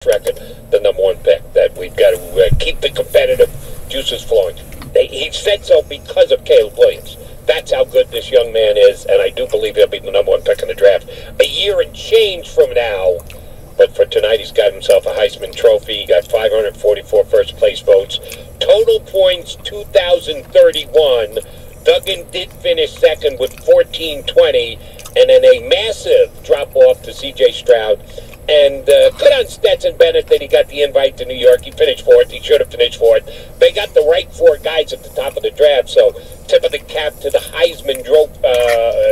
record, the number one pick, that we've got to keep the competitive juices flowing. He said so because of Caleb Williams. That's how good this young man is, and I do believe he'll be the number one pick in the draft a year and change from now. But for tonight, he's got himself a Heisman Trophy. He got 544 first-place votes. Total points, 2,031. Duggan did finish second with 1,420, and then a massive drop-off to C.J. Stroud. And good on Stetson Bennett that he got the invite to New York. He finished fourth. He should have finished fourth. They got the right four guys at the top of the draft, so tip of the cap to the Heisman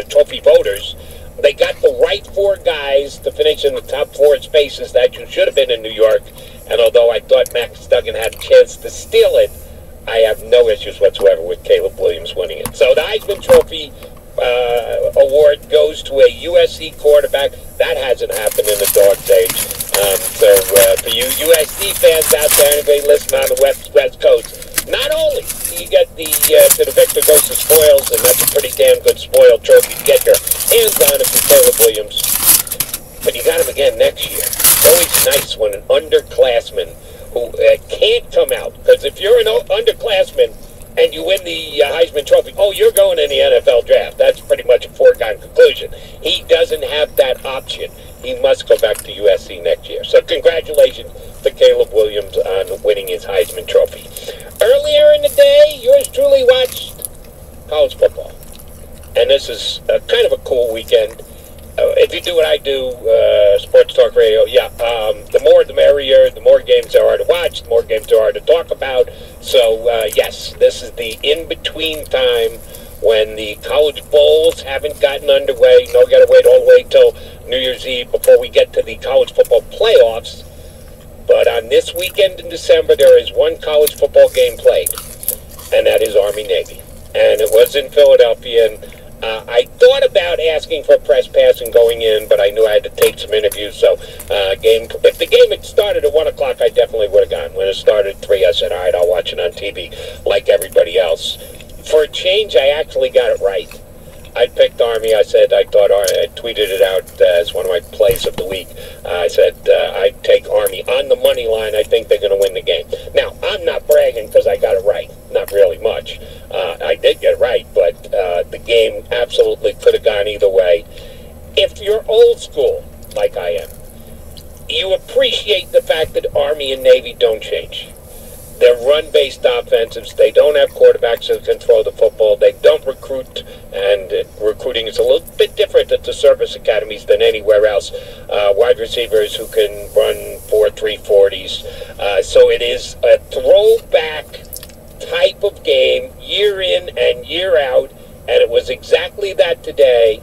Trophy voters. They got the right four guys to finish in the top four spaces that you should have been in New York. And although I thought Max Duggan had a chance to steal it, I have no issues whatsoever with Caleb Williams winning it. So the Heisman Trophy award goes to a USC quarterback. That hasn't happened in the dog's age. So for you USC fans out there, anybody listening on the West Coast, not only do you get the to the victor goes to spoils, and that's a pretty damn good spoiled trophy to get your hands on it for Caleb Williams, but you got him again next year. It's always nice when an underclassman who can't come out, because if you're an underclassman and you win the Heisman Trophy, oh, you're going in the NFL draft. That's pretty much a foregone conclusion. He doesn't have that option. He must go back to USC next year. So congratulations to Caleb Williams on winning his Heisman Trophy. Earlier in the day, yours truly watched college football. And this is kind of a cool weekend. If you do what I do, sports talk radio, the more the merrier. The more games there are to watch, the more games there are to talk about. So, yes, this is the in-between time when the college bowls haven't gotten underway. No, got to wait all the way till New Year's Eve before we get to the college football playoffs. But on this weekend in December, there is one college football game played, and that is Army-Navy. And it was in Philadelphia, and I thought about asking for a press pass and going in, but I knew I had to take some interviews. So, if the game had started at 1 o'clock, I definitely would have gone. When it started at 3, I said, all right, I'll watch it on TV like everybody else. For a change, I actually got it right. I picked Army. I tweeted it out as one of my plays of the week. I said, I'd take Army on the money line. I think they're going to win the game. Now, I'm not bragging because I got it right. Not really much. I did get it right, but the game absolutely could have gone either way. If you're old school, like I am, you appreciate the fact that Army and Navy don't change. They're run-based offensives. They don't have quarterbacks who can throw the football. They don't recruit, and recruiting is a little bit different at the service academies than anywhere else. Wide receivers who can run 4.3 40s. So it is a throwback type of game, year in and year out, and it was exactly that today.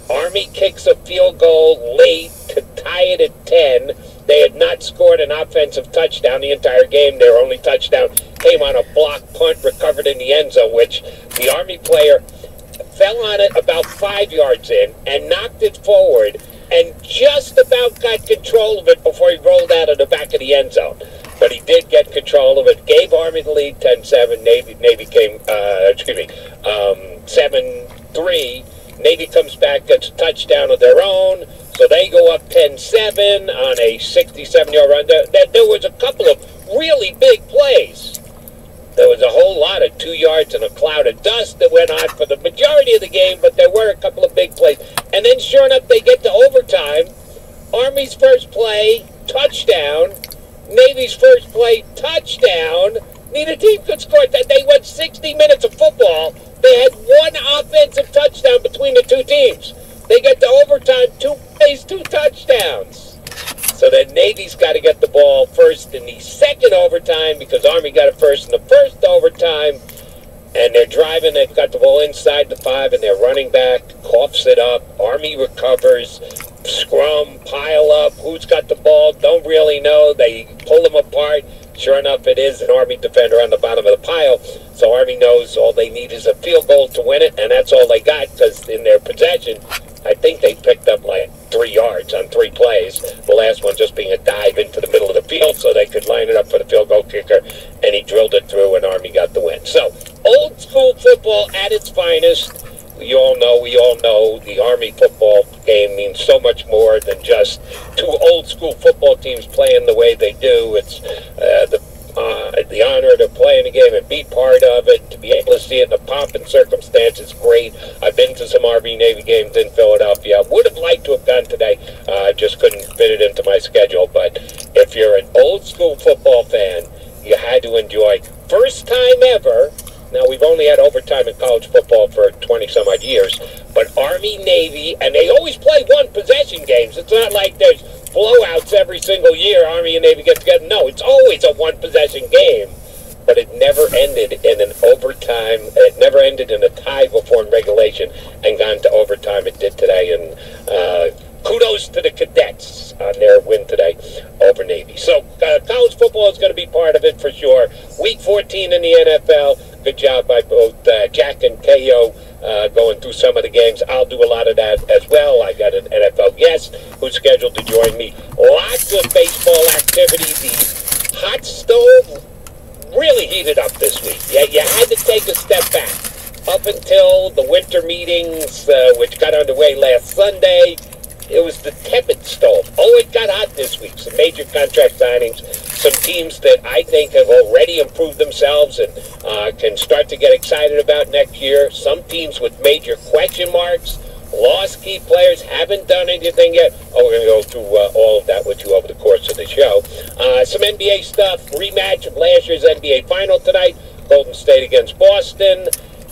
Army kicks a field goal late to tie it at 10. They had not scored an offensive touchdown the entire game. Their only touchdown came on a block punt recovered in the end zone, which the Army player fell on it about 5 yards in and knocked it forward and just about got control of it before he rolled out of the back of the end zone. But he did get control of it, gave Army the lead 10-7. Navy came, 7-3. Navy comes back, gets a touchdown of their own. So they go up 10-7 on a 67-yard run. There was a couple of really big plays. There was a whole lot of 2 yards and a cloud of dust that went on for the majority of the game, but there were a couple of big plays. And then sure enough, they get to overtime. Army's first play, touchdown. Navy's first play, touchdown. Neither team could score. They went 60 minutes of football. They had one offensive touchdown between the two teams. They get to overtime, 2 plays, 2 touchdowns. So then Navy's got to get the ball first in the second overtime because Army got it first in the first overtime. And they're driving. They've got the ball inside the 5, and their running back coughs it up. Army recovers. Scrum, pile up. Who's got the ball? Don't really know. They pull them apart. Sure enough, it is an Army defender on the bottom of the pile. So Army knows all they need is a field goal to win it, and that's all they got because in their possession, I think they picked up like 3 yards on 3 plays. The last one just being a dive into the middle of the field so they could line it up for the field goal kicker, and he drilled it through, and Army got the win. So old school football at its finest. We all know the Army football game means so much more than just two old school football teams playing in the way they do. It's the honor to play in the game and be part of it, to be able to see it in the pomp and circumstance is great. I've been to some Army Navy games in Philadelphia. I would have liked to have gone today. I just couldn't fit it into my schedule. But if you're an old school football fan, you had to enjoy. First time ever. Now, we've only had overtime in college football for 20-some-odd years, but Army, Navy, and they always play one-possession games. It's not like there's blowouts every single year, Army and Navy get together. No, it's always a one-possession game, but it never ended in an overtime. It never ended in a tie before in regulation and gone to overtime. It did today, and kudos to the Cadets on their win today over Navy. So college football is going to be part of it for sure. Week 14 in the NFL. Good job by both Jack and KO going through some of the games. I'll do a lot of that as well. I got an NFL guest who's scheduled to join me. Lots of baseball activity. The hot stove really heated up this week. Yeah, you had to take a step back. Up until the winter meetings, which got underway last Sunday, it was the tepid stove. Oh, it got hot this week. Some major contract signings. Some teams that I think have already improved themselves and can start to get excited about next year. Some teams with major question marks, lost key players, haven't done anything yet. Oh, we're going to go through all of that with you over the course of the show. Some NBA stuff, rematch of last year's NBA final tonight. Golden State against Boston.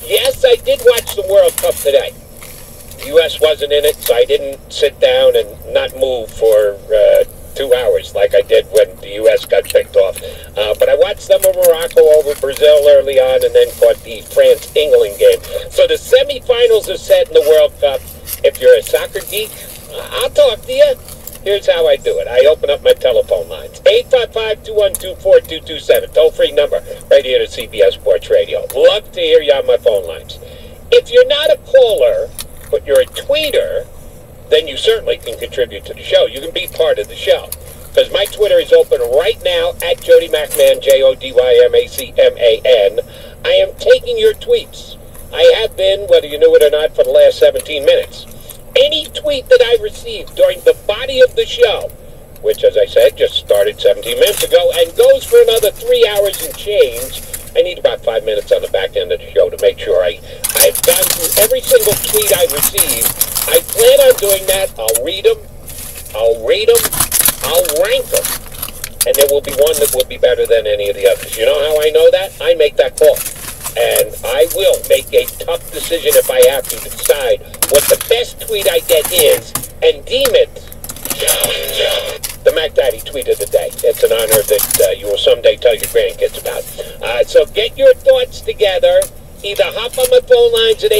Yes, I did watch the World Cup today. The U.S. wasn't in it, so I didn't sit down and not move for 2 hours like I did when the U.S. got picked off. But I watched some of Morocco over Brazil early on and then caught the France-England game. So the semifinals are set in the World Cup. If you're a soccer geek, I'll talk to you. Here's how I do it. I open up my telephone lines. 855-212-4227. Toll-free number right here to CBS Sports Radio. Love to hear you on my phone lines. If you're not a caller, but you're a tweeter, then you certainly can contribute to the show. You can be part of the show. Because my Twitter is open right now at Jody McMahon, JodyMacMahon. I am taking your tweets. I have been, whether you knew it or not, for the last 17 minutes. Any tweet that I received during the body of the show, which, as I said, just started 17 minutes ago and goes for another 3 hours and change. I need about 5 minutes on the back end of the show to make sure I've gone through every single tweet I received. I plan on doing that. I'll read them. I'll rate them. I'll rank them. And there will be one that will be better than any of the others. You know how I know that? I make that call. And I will make a tough decision if I have to decide what the best tweet I get is and deem it the Mac Daddy tweet of the day. It's an honor that you will someday tell your grandkids about. So get your thoughts together. Either hop on my phone lines at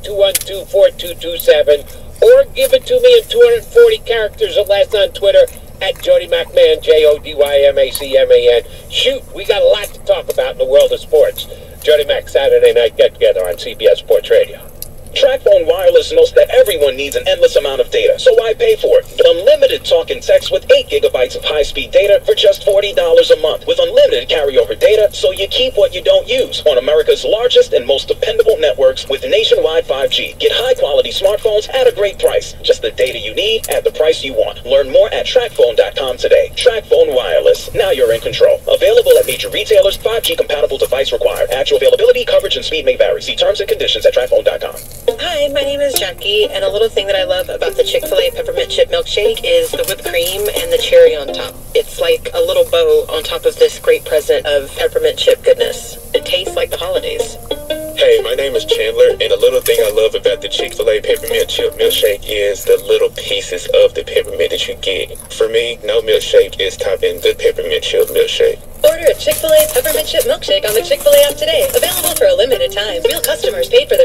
855-212-4227 or give it to me in 240 characters or less on Twitter at Jody McMahon, JodyMacMahon. Shoot, we got a lot to talk about in the world of sports. Jody Mac Saturday Night Get Together on CBS Sports Radio. TracFone Wireless knows that everyone needs an endless amount of data, so why pay for it? Unlimited talk and text with 8 gigabytes of high-speed data for just $40 a month, with unlimited carryover data, so you keep what you don't use on America's largest and most dependable networks with nationwide 5G. Get high-quality smartphones at a great price. Just the data you need at the price you want. Learn more at TracFone.com today. TracFone Wireless. Now you're in control. Available at major retailers. 5G compatible device required. Actual availability, coverage, and speed may vary. See terms and conditions at TracFone.com. Hi, my name is Jackie, and a little thing that I love about the Chick-fil-A peppermint chip milkshake is the whipped cream and the cherry on top. It's like a little bow on top of this great present of peppermint chip goodness. It tastes like the holidays. Hey, my name is Chandler, and a little thing I love about the Chick-fil-A peppermint chip milkshake is the little pieces of the peppermint that you get. For me, no milkshake is topping the peppermint chip milkshake. Order a Chick-fil-A peppermint chip milkshake on the Chick-fil-A app today. Available for a limited time. Real customers paid for their